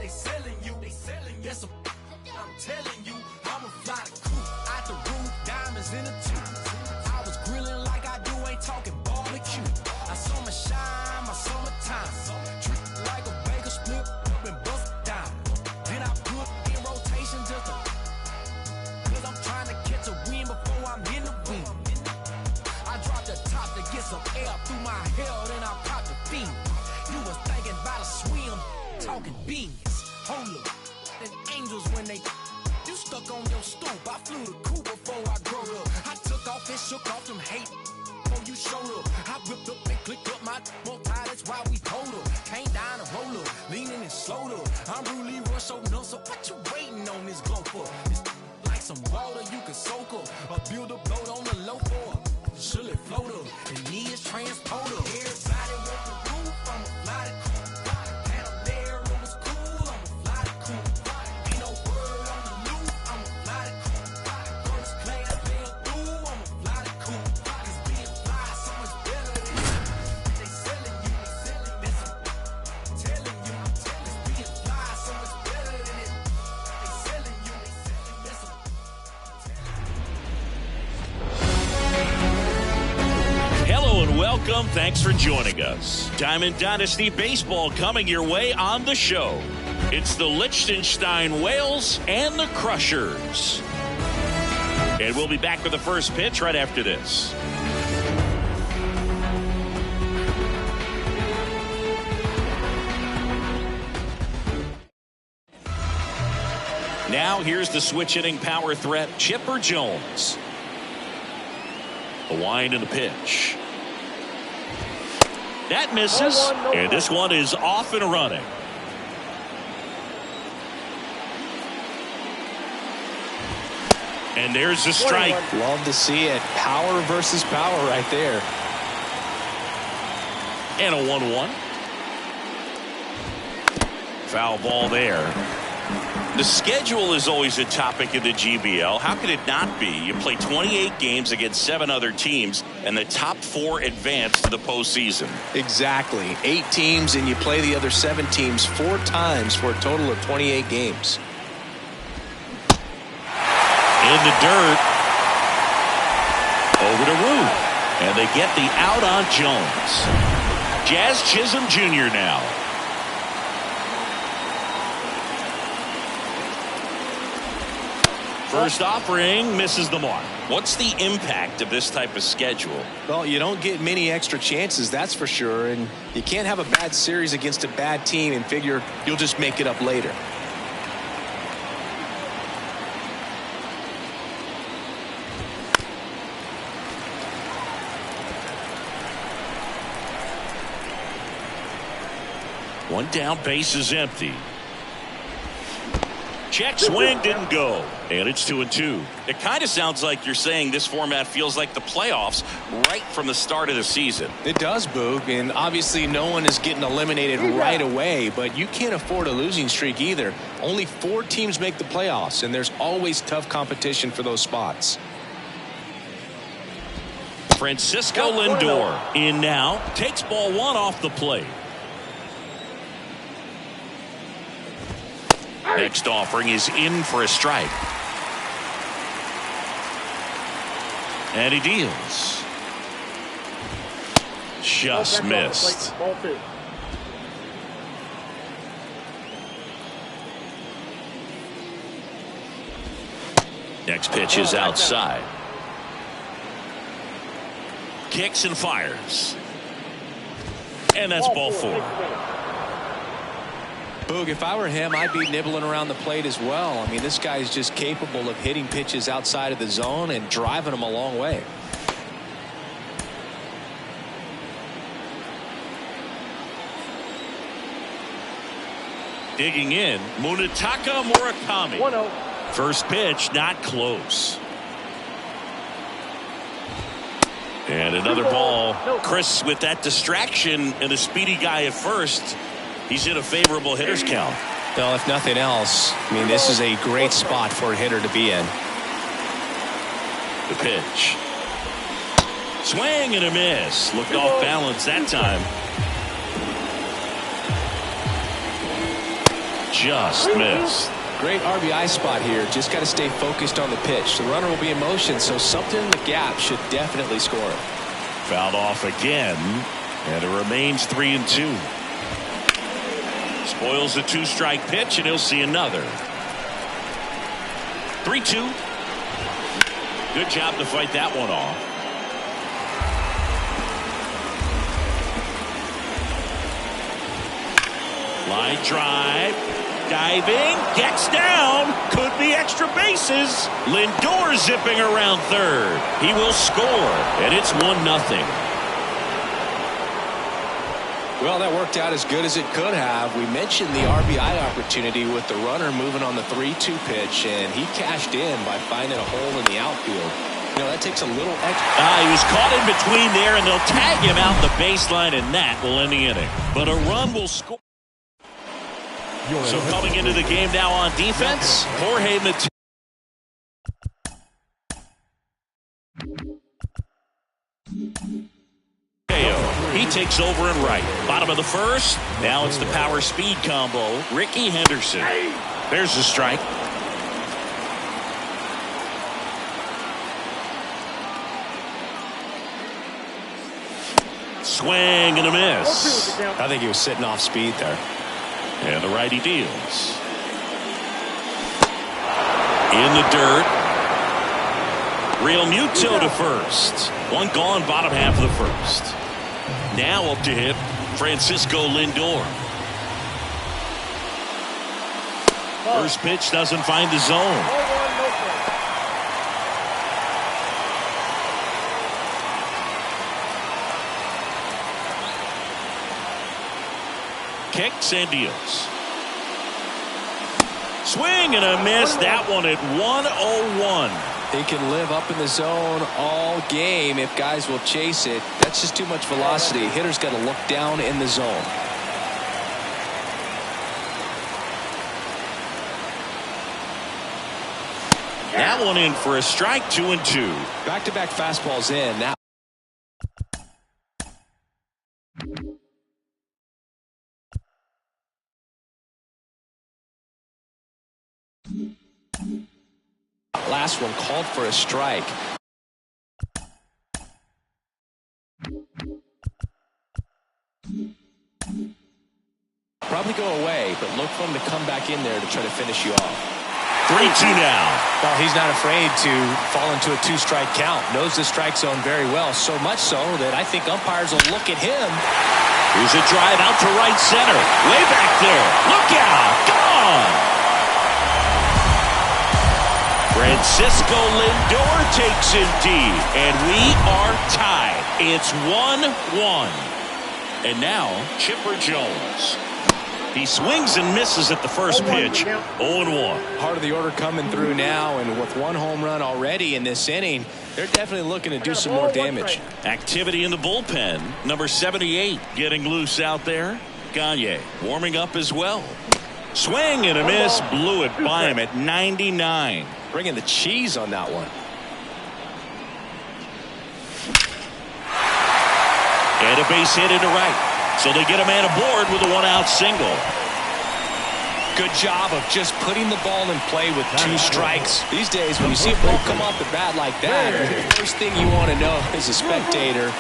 They selling you. Yes, I'm telling you, I'ma fly the coop out the roof, diamonds in the tube. I was grilling like I do, ain't talking barbecue. I summer shine, my summertime. Treat it like a bagel split up and bust down. Then I put in rotation just to, cause I'm trying to catch a win before I'm in the wind. I dropped the top to get some air through my hair, then I popped the bean. You was thinking about a swim, talking beans. Hold up. Angels when they you stuck on your stoop. I flew the coop before I grew up. I took off and shook off them hate before you showed up. I whipped up and clicked up my multi, that's why we hold up. Came down and roll up, leaning and slowed up. I'm really rush so numb, so what you waiting on this glow for? It's like some water you can soak up, or build a boat on the low for. Should it float up? The knee is transporter. Everybody want the roof, I'ma fly the coop. Had a there, it was cool, I'ma fly the coop. Welcome. Thanks for joining us. Diamond Dynasty Baseball coming your way on the show. It's the Liechtenstein Whales and the Crushers. And we'll be back with the first pitch right after this. Now here's the switch hitting power threat, Chipper Jones. The wind and the pitch. That misses, and this one is off and running. And there's a strike. Love to see it. Power versus power right there. And a 1-1. Foul ball there. The schedule is always a topic in the GBL. How could it not be? You play 28 games against 7 other teams, and the top 4 advance to the postseason. Exactly. 8 teams, and you play the other 7 teams 4 times for a total of 28 games. In the dirt. Over to Root. And they get the out on Jones. Jazz Chisholm Jr. now. First offering misses the mark. What's the impact of this type of schedule? Well, you don't get many extra chances, that's for sure. And you can't have a bad series against a bad team and figure you'll just make it up later. One down, base is empty. Check swing didn't go, and it's 2-2. It kind of sounds like you're saying this format feels like the playoffs right from the start of the season. It does, Boog, and obviously no one is getting eliminated right away, but you can't afford a losing streak either. Only 4 teams make the playoffs, and there's always tough competition for those spots. Francisco Lindor in now, takes ball 1 off the plate. Next offering is in for a strike. And he deals. Just missed. Next pitch is outside. Kicks and fires. And that's ball 4. Boog, if I were him, I'd be nibbling around the plate as well. I mean, this guy is just capable of hitting pitches outside of the zone and driving them a long way. Digging in, Munetaka Murakami. 1-0. First pitch, not close. And another ball. Chris, with that distraction and a speedy guy at first, he's in a favorable hitter's count. Well, if nothing else, I mean, this is a great spot for a hitter to be in. The pitch. Swing and a miss. Looked off balance that time. just missed. Great RBI spot here. Just got to stay focused on the pitch. The runner will be in motion, so something in the gap should definitely score. Fouled off again, and it remains 3-2. Spoils the 2-strike pitch, and he'll see another. 3-2. Good job to fight that one off. Line drive. Diving. Gets down. Could be extra bases. Lindor zipping around third. He will score. And it's 1-0. Well, that worked out as good as it could have. We mentioned the RBI opportunity with the runner moving on the 3-2 pitch, and he cashed in by finding a hole in the outfield. You know, that takes a little extra. He was caught in between there, and they'll tag him out the baseline, and that will end the inning. But a run will score. So coming into the game now on defense, Jorge Mateo. He takes over and right. Bottom of the first. Now it's the power speed combo. Ricky Henderson. There's the strike. Swing and a miss. I think he was sitting off speed there. And the righty deals. In the dirt. Real Muto to first. One gone, bottom half of the first. Now up to hit Francisco Lindor. First pitch doesn't find the zone. Kicks and deals. Swing and a miss. That one at 101. He can live up in the zone all game if guys will chase it. That's just too much velocity. Hitter's got to look down in the zone. That one in for a strike, 2-2. Back-to-back fastballs in. Now last one called for a strike. Probably go away, but look for him to come back in there to try to finish you off. 3-2 now. Well, he's not afraid to fall into a 2-strike count. Knows the strike zone very well, so much so that I think umpires will look at him. Here's a drive out to right center. Way back there. Look out. Gone. Francisco Lindor takes him deep, and we are tied. It's 1-1. And now, Chipper Jones. He swings and misses at the first pitch. 0-1. Part of the order coming through now, and with one home run already in this inning, they're definitely looking to do some more damage. Activity in the bullpen. Number 78 getting loose out there. Gagne warming up as well. Swing and a miss. Blew it by him at 99. Bringing the cheese on that one. And a base hit into right. So they get a man aboard with a 1-out single. Good job of just putting the ball in play with 2 strikes. These days, when you see a ball come off the bat like that, the first thing you want to know as a spectator,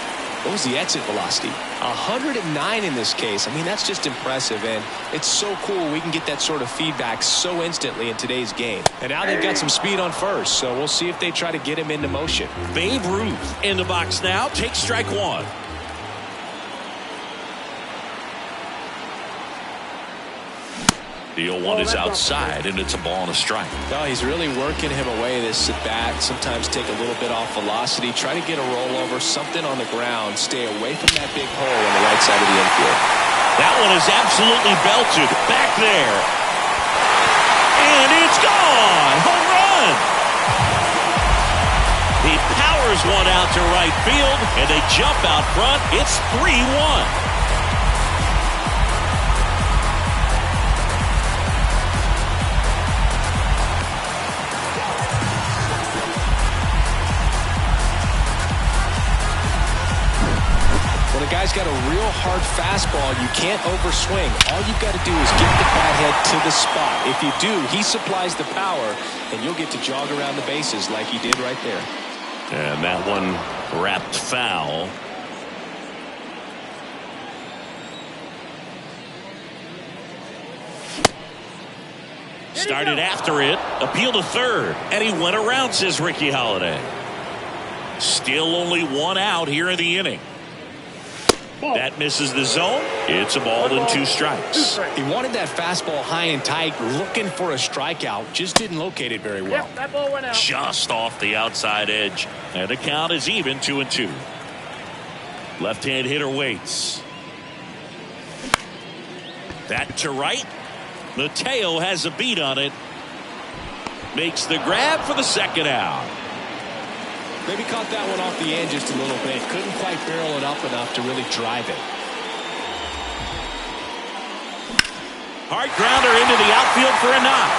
what was the exit velocity? 109 in this case. I mean, that's just impressive, and it's so cool we can get that sort of feedback so instantly in today's game. And now they've got some speed on first, so we'll see if they try to get him into motion. Babe Ruth in the box now. Takes strike one. The 0-1 is outside, and it's a ball and a strike. No, he's really working him away this at bat. Sometimes take a little bit off velocity. Try to get a rollover, something on the ground. Stay away from that big hole on the right side of the infield. That one is absolutely belted. Back there. And it's gone. Home run. He powers one out to right field, and they jump out front. It's 3-1. He's got a real hard fastball. You can't overswing. All you've got to do is get the bat head to the spot. If you do, he supplies the power, and you'll get to jog around the bases like he did right there. And that one wrapped foul. Started after it, appealed to third, and he went around, says Ricky Holiday. Still only one out here in the inning. That misses the zone. It's a ball and 2 strikes. He wanted that fastball high and tight, looking for a strikeout. Just didn't locate it very well. That ball went out. Just off the outside edge. And the count is even, 2-2. Left-hand hitter waits. That to right. Mateo has a beat on it. Makes the grab for the second out. Maybe caught that one off the end just a little bit. Couldn't quite barrel it up enough to really drive it. Hard grounder into the outfield for a knock.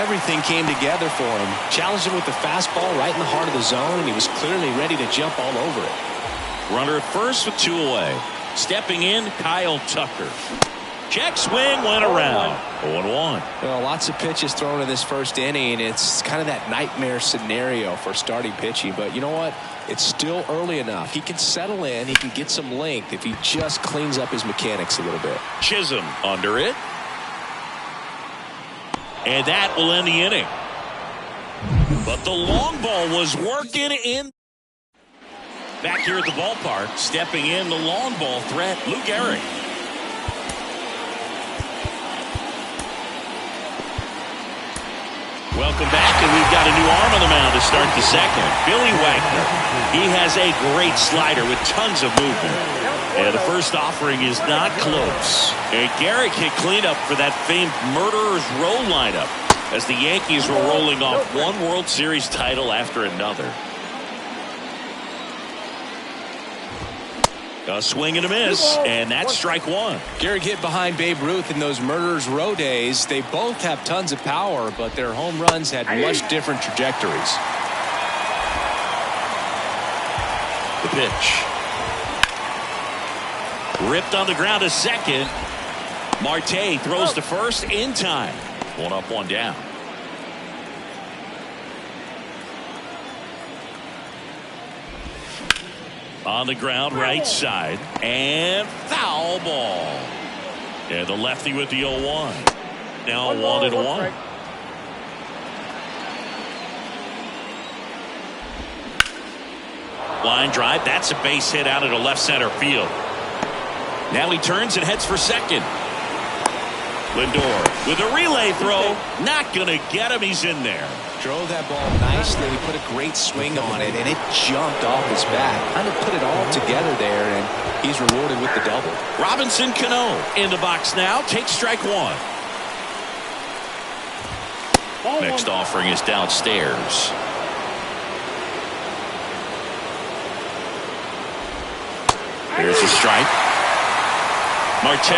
Everything came together for him. Challenged him with the fastball right in the heart of the zone, and he was clearly ready to jump all over it. Runner at first with 2 away. Stepping in, Kyle Tucker. Check swing, went around. 0-1. Well, lots of pitches thrown in this first inning. It's kind of that nightmare scenario for starting pitching. But you know what? It's still early enough. He can settle in. He can get some length if he just cleans up his mechanics a little bit. Chisholm under it. And that will end the inning. But the long ball was working in. Back here at the ballpark, stepping in the long ball threat, Lou Gehrig. Welcome back, and we've got a new arm on the mound to start the second. Billy Wagner. He has a great slider with tons of movement. And the first offering is not close. And Gehrig hit cleanup for that famed Murderers Row lineup as the Yankees were rolling off one World Series title after another. A swing and a miss, and that's strike 1. Gehrig hit behind Babe Ruth in those Murderers Row days. They both have tons of power, but their home runs had much different trajectories. The pitch. Ripped on the ground to second. Marte throws to first in time. 1 up, 1 down. On the ground, right side, and foul ball. And the lefty with the 0-1. Now 1-1. Line drive, that's a base hit out into left center field. Now he turns and heads for second. Lindor with a relay throw, not gonna get him. He's in there. Drove that ball nicely. He put a great swing on it, and it jumped off his bat. Kind of put it all together there, and he's rewarded with the double. Robinson Cano in the box now. Takes strike 1. Next offering is downstairs. There's a strike. Marte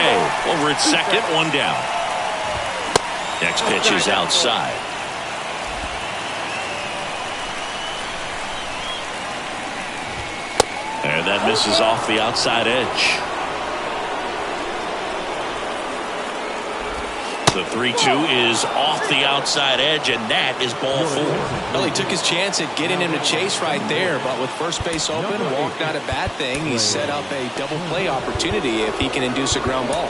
over at second, 1 down. Next pitch is outside. And that misses off the outside edge. The 3-2 is off the outside edge, and that is ball 4. Well, he took his chance at getting him to chase right there, but with first base open, walk not a bad thing. He set up a double play opportunity if he can induce a ground ball.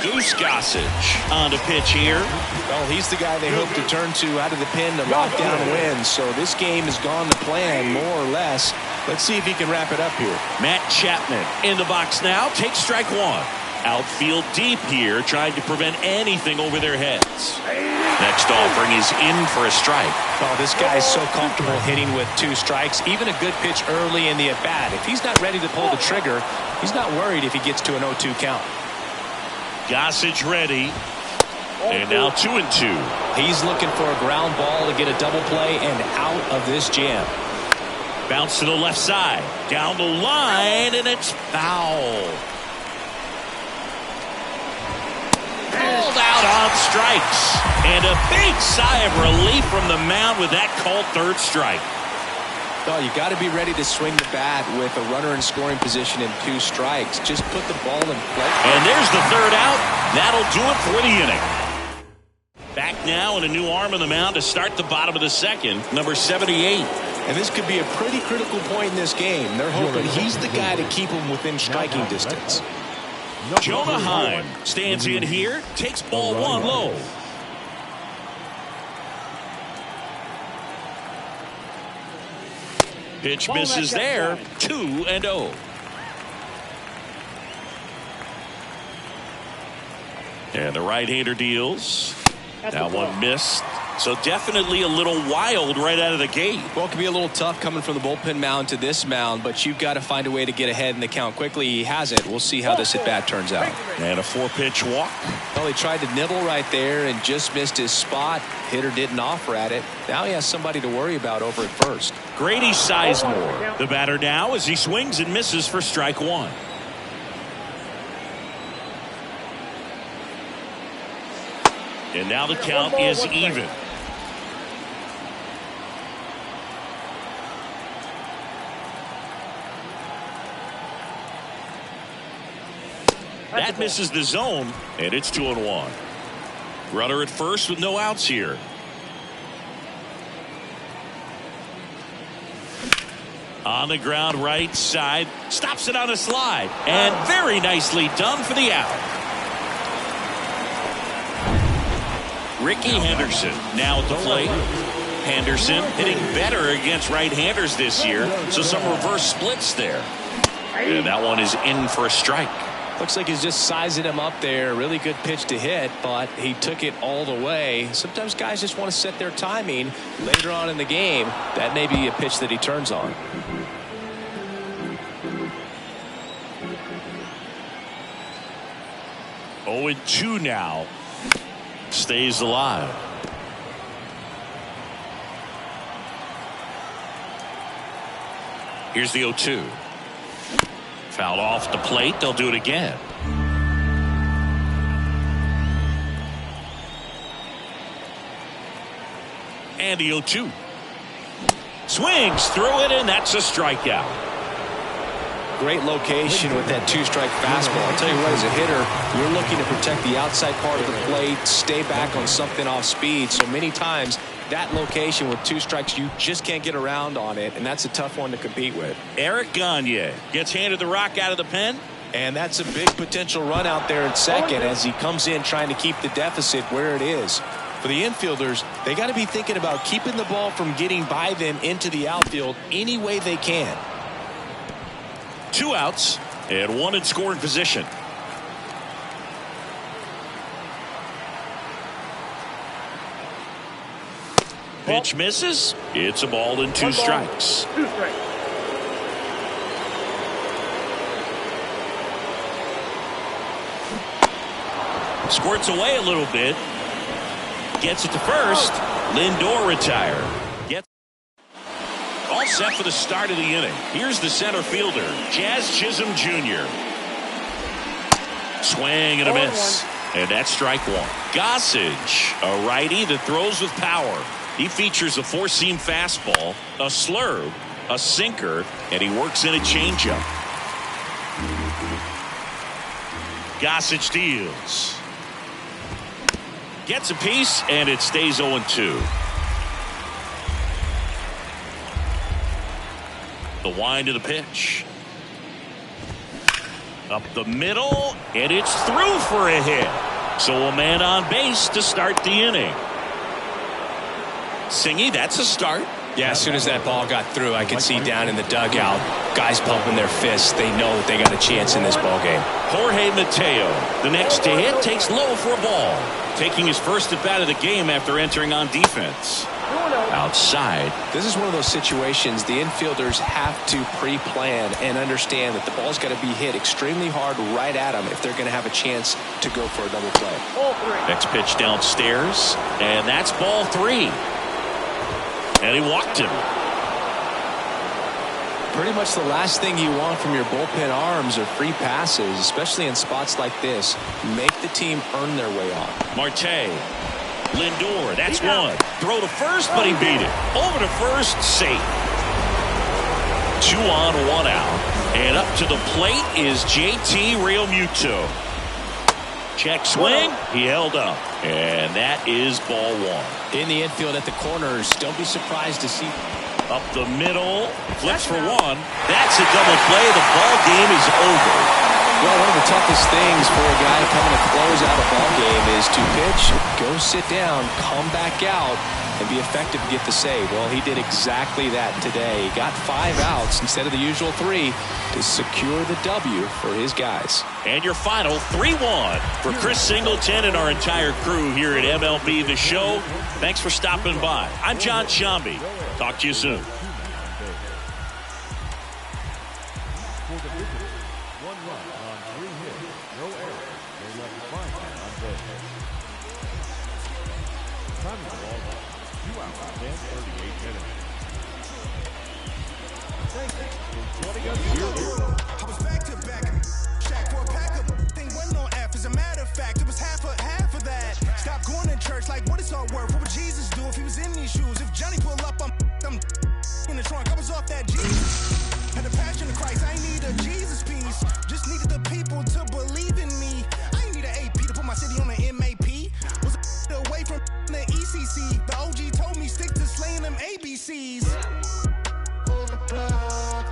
Goose Gossage on the pitch here. Well, he's the guy they hope to turn to out of the pen to lock down wins. So this game has gone to plan, more or less. Let's see if he can wrap it up here. Matt Chapman in the box now. Takes strike 1. Outfield deep here, trying to prevent anything over their heads. Next offering is in for a strike. Oh, this guy's so comfortable hitting with 2 strikes. Even a good pitch early in the at-bat. If he's not ready to pull the trigger, he's not worried if he gets to an 0-2 count. Gossage ready. And now 2-2. He's looking for a ground ball to get a double play and out of this jam. Bounce to the left side. Down the line, and it's foul. Pulled out out on strikes. And a big sigh of relief from the mound with that called third strike. Oh, you got to be ready to swing the bat with a runner in scoring position and 2 strikes. Just put the ball in play. And there's the third out. That'll do it for the inning. Back now and a new arm on the mound to start the bottom of the second, number 78. And this could be a pretty critical point in this game. They're hoping he's the guy to keep them within striking distance. Jonah Heim stands in here, takes ball 1 low. Pitch misses there, 2-0. And the right-hander deals. That one missed. So definitely a little wild right out of the gate. Well, it could be a little tough coming from the bullpen mound to this mound, but you've got to find a way to get ahead in the count quickly. He hasn't. We'll see how this at-bat turns out. And a 4-pitch walk. Well, he tried to nibble right there and just missed his spot. Hitter didn't offer at it. Now he has somebody to worry about over at first. Grady Sizemore, the batter now as he swings and misses for strike 1. And now the count is even. That misses the zone, and it's 2-1. Runner at first with no outs here. On the ground right side, stops it on a slide, and very nicely done for the out. Ricky Henderson now at the plate. Henderson hitting better against right-handers this year, so some reverse splits there. And that one is in for a strike. Looks like he's just sizing him up there. Really good pitch to hit, but he took it all the way. Sometimes guys just want to set their timing later on in the game. That may be a pitch that he turns on. Oh, 2 now. Stays alive. Here's the 0-2. Fouled off the plate. They'll do it again. And the 0-2. Swings through it, and that's a strikeout. Great location with that 2-strike fastball. I'll tell you what, as a hitter, you're looking to protect the outside part of the plate, stay back on something off speed. So many times that location with 2 strikes, you just can't get around on it, and that's a tough one to compete with. Eric Gagne gets handed the rock out of the pen. And that's a big potential run out there at second as he comes in trying to keep the deficit where it is. For the infielders, they got to be thinking about keeping the ball from getting by them into the outfield any way they can. 2 outs and 1 in scoring position. Pitch misses. It's a ball and 2 strikes. 2 strikes. Squirts away a little bit. Gets it to first. Lindor retired. All set for the start of the inning. Here's the center fielder, Jazz Chisholm Jr. Swing and a miss. And that's strike 1. Gossage, a righty that throws with power. He features a 4-seam fastball, a slurve, a sinker, and he works in a changeup. Gossage deals. Gets a piece, and it stays 0-2. The wind of the pitch. Up the middle, and it's through for a hit. So a man on base to start the inning. Singy, that's a start. Yeah, as soon as that ball got through, I could see down in the dugout, guys pumping their fists. They know that they got a chance in this ball game. Jorge Mateo, the next to hit, takes low for a ball. Taking his first at bat of the game after entering on defense. Outside. This is one of those situations the infielders have to pre-plan and understand that the ball's got to be hit extremely hard right at them if they're going to have a chance to go for a double play. Next pitch downstairs, and that's ball 3. And he walked him. Pretty much the last thing you want from your bullpen arms are free passes, especially in spots like this. Make the team earn their way on. Marte. Lindor, that's one. Throw to first, but he beat it. Over to first, safe. 2 on, 1 out. And up to the plate is JT Realmuto. Check swing. He held up. And that is ball 1. In the infield at the corners, don't be surprised to see. Up the middle. Flips for 1. That's a double play. The ball game is over. Well, one of the toughest things for a guy coming to close out a ball game is to pitch, go sit down, come back out, and be effective to get the save. Well, he did exactly that today. He got 5 outs instead of the usual 3 to secure the W for his guys. And your final 3-1 for Chris Singleton and our entire crew here at MLB The Show. Thanks for stopping by. I'm John Shambi. Talk to you soon. I was back to back, Shaq for a pack of thing wasn't on F. As a matter of fact, it was half of that. Stop going to church, like what is all worth? What would Jesus do if he was in these shoes? If Johnny pull up, I'm in the trunk. I was off that Jesus. Had a passion of Christ. I ain't need a Jesus piece. Just needed the people to believe in me. I ain't need an AP to put my city on the MAP. Was away from the ECC. The OG told me stick to slaying them ABCs. Pull the plug.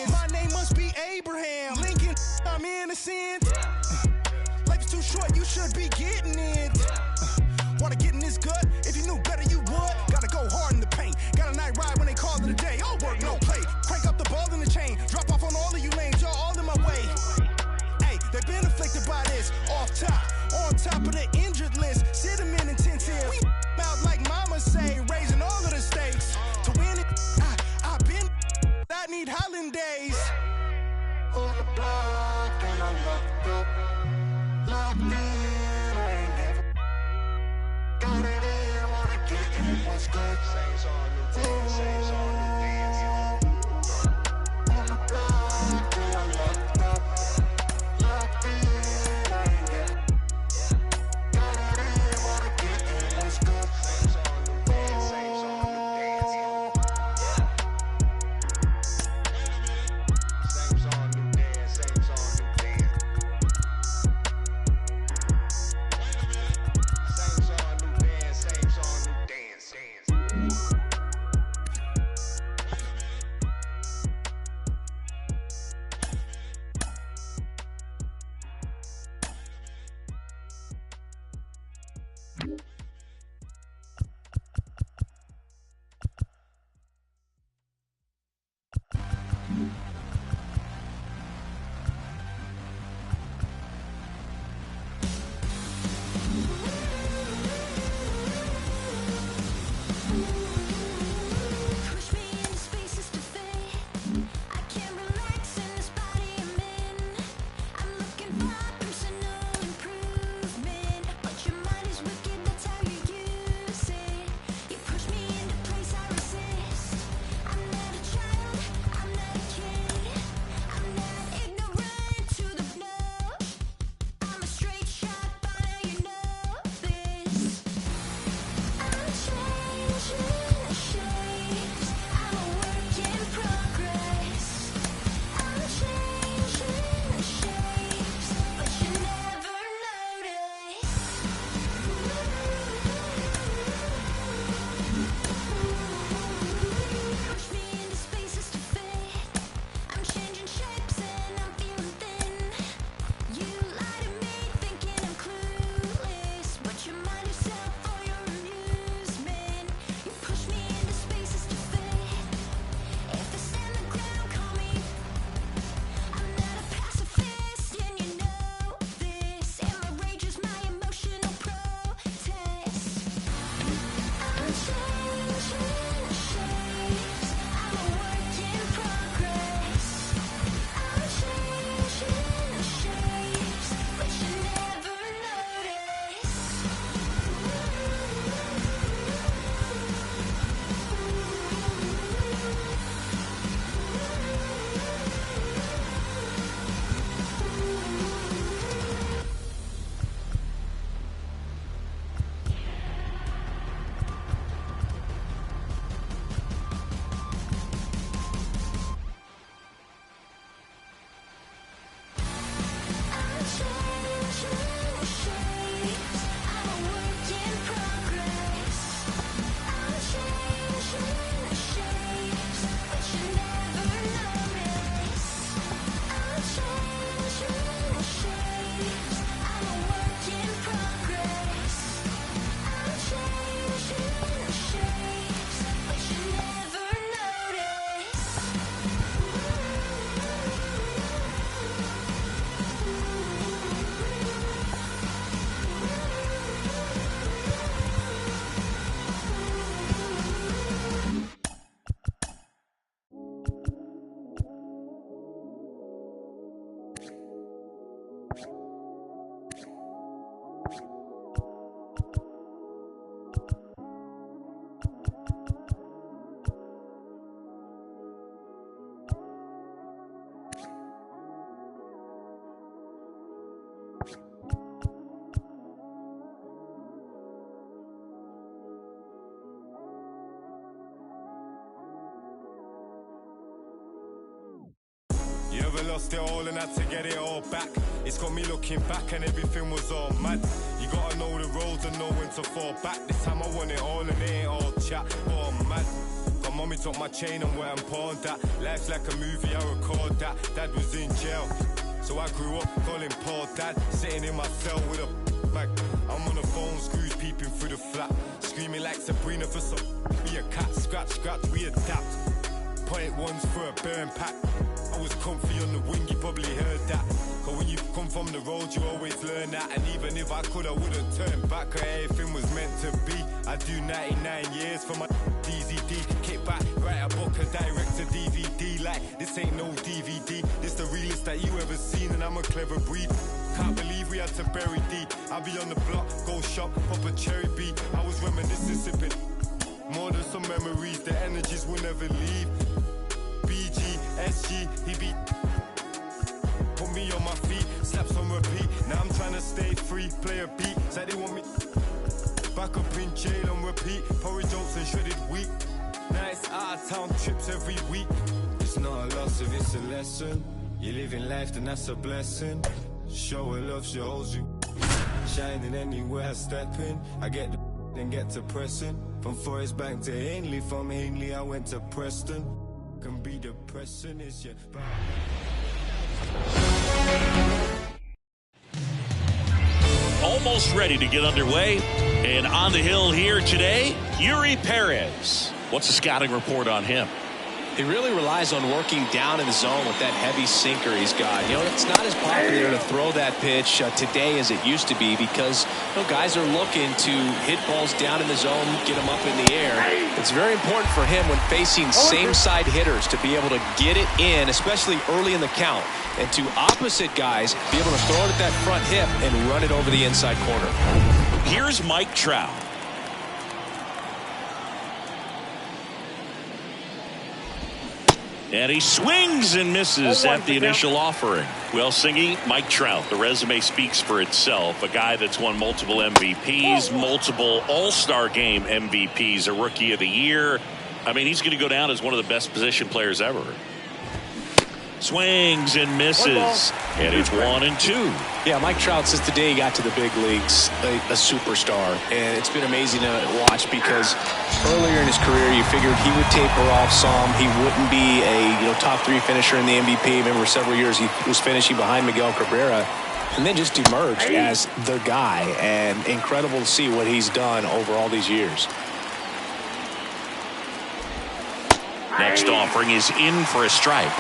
My name must be Abraham Lincoln. I'm innocent. Life is too short, you should be getting it. Wanna get in this gut? If you knew better, you would. Gotta go hard in the paint. Got a night ride when they call it a day. All work, no play. Crank up the ball in the chain. Drop off on all of you lanes. Y'all all in my way. Hey, they've been afflicted by this. Off top, on top of the injured list. Sit them in intensive. We out like mama say, raising all of the stakes. To win it, I've been. I need Hollandaise. On the block and I'm locked up. Locked in, I ain't never got it in. Wanna get it, what's good? Saves on new dance, saves on new dance. On the block and I'm locked up. Locked in, I ain't never got it in. Wanna get it, what's good? Saves on new dance, saves on new dance. lost it all and had to get it all back. It's got me looking back and everything was all mad. You gotta know the roads and know when to fall back. This time I want it all and it ain't all chat, but I'm mad. Got mommy took my chain and went and pawned that. Life's like a movie, I record that. Dad was in jail, so I grew up calling Paul Dad. Sitting in my cell with a bag. I'm on the phone, screws peeping through the flat. Screaming like Sabrina for some be a cat. Scratch, scratch, we adapt. Point ones for a burn pack. I was comfy on the wing, you probably heard that. Cause when you come from the road, you always learn that. And even if I could, I wouldn't turn back. Cause everything was meant to be. I do 99 years for my DZD. Kick back, write a book, a direct to DVD. Like, this ain't no DVD. This the realest that you ever seen, and I'm a clever breed. Can't believe we had to bury D. I be on the block, go shop, pop a cherry bee. I was reminiscing, sipping more than some memories. The energies will never leave. BG, SG, he be put me on my feet, slaps on repeat. Now I'm trying to stay free, play a beat. Said they want me back up in jail on repeat. Porridge jokes and shredded wheat. Nice out of town trips every week. It's not a loss if it's a lesson. You live in life, then that's a blessing. Show her love, she holds you. Shining anywhere I step in. I get the then get to pressing. From Forest Bank to Ainley, from Ainley I went to Preston. Can be depressing, is your Almost ready to get underway, and on the hill here today, Yuri Perez. What's the scouting report on him? He really relies on working down in the zone with that heavy sinker he's got. You know, it's not as popular to throw that pitch today as it used to be because, you know, guys are looking to hit balls down in the zone, get them up in the air. It's very important for him when facing same-side hitters to be able to get it in, especially early in the count, and to opposite guys be able to throw it at that front hip and run it over the inside corner. Here's Mike Trout. And he swings and misses at the initial offering. Well, Singy, Mike Trout, the resume speaks for itself. A guy that's won multiple MVPs, multiple All-Star Game MVPs, a Rookie of the Year. I mean, he's going to go down as one of the best position players ever. Swings and misses. And it's 1-2. Yeah, Mike Trout, since the day he got to the big leagues, a superstar. And it's been amazing to watch because earlier in his career, you figured he would taper off some. He wouldn't be a top 3 finisher in the MVP. Remember, several years he was finishing behind Miguel Cabrera. And then just emerged as the guy. And incredible to see what he's done over all these years. Next offering is in for a strike.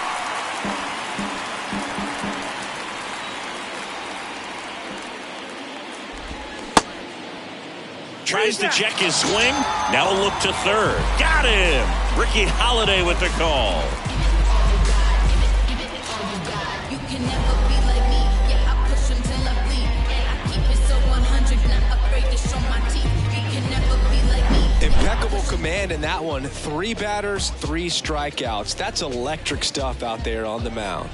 Tries to check his swing. Now a look to third. Got him. Ricky Holiday with the call. You can never be like me. Yeah, I push until I bleed. And I keep it so 100. Not afraid to show my teeth. You can never be like me. Impeccable command in that one. 3 batters, 3 strikeouts. That's electric stuff out there on the mound.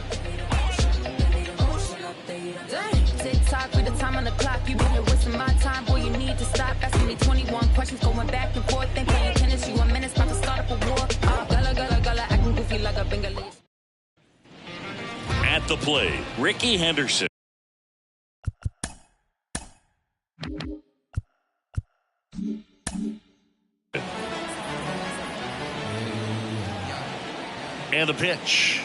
Tick-tock with the time on the clock. You've been wasting my time. Boy, you need to stop asking me 21 questions. Going back and forth. Ain't playing tennis. You a menace. About to start up a war. Gala, acting goofy like a Bengali. At the plate, Ricky Henderson. And the pitch.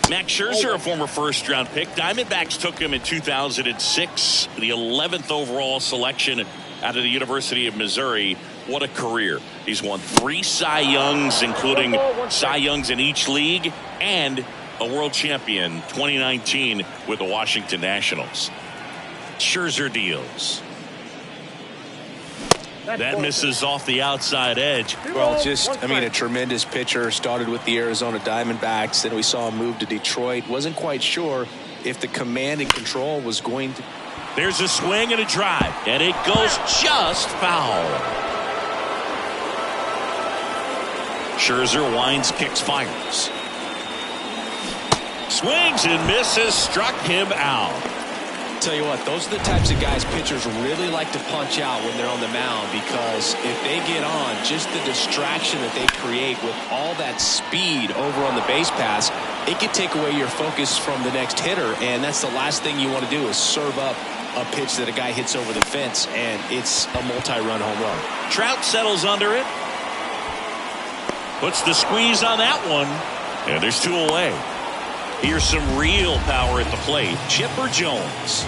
Max Scherzer, a former first-round pick. Diamondbacks took him in 2006, the 11th overall selection out of the University of Missouri. What a career. He's won 3 Cy Youngs, including Cy Youngs in each league, and a world champion 2019 with the Washington Nationals. Scherzer deals. That misses off the outside edge. Well, a tremendous pitcher. Started with the Arizona Diamondbacks. Then we saw him move to Detroit. Wasn't quite sure if the command and control was going to. There's a swing and a drive, and it goes just foul. Scherzer winds, kicks, fires. Swings and misses, struck him out. tell you what, those are the types of guys pitchers really like to punch out when they're on the mound, because if they get on, just the distraction that they create with all that speed over on the base pass, it can take away your focus from the next hitter, and that's the last thing you want to do is serve up a pitch that a guy hits over the fence, and it's a multi-run home run. Trout settles under it. Puts the squeeze on that one, and there's 2 away. Here's some real power at the plate. Chipper Jones.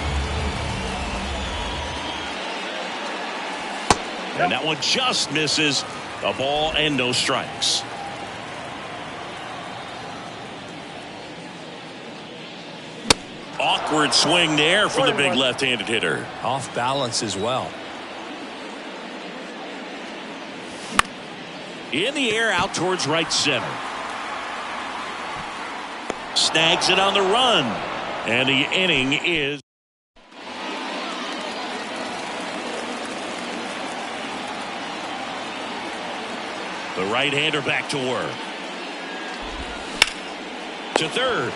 And that one just misses. A ball and no strikes. Awkward swing there from the big left-handed hitter. Off balance as well. In the air, out towards right center. Snags it on the run. And the inning is... The right-hander back to work. To third.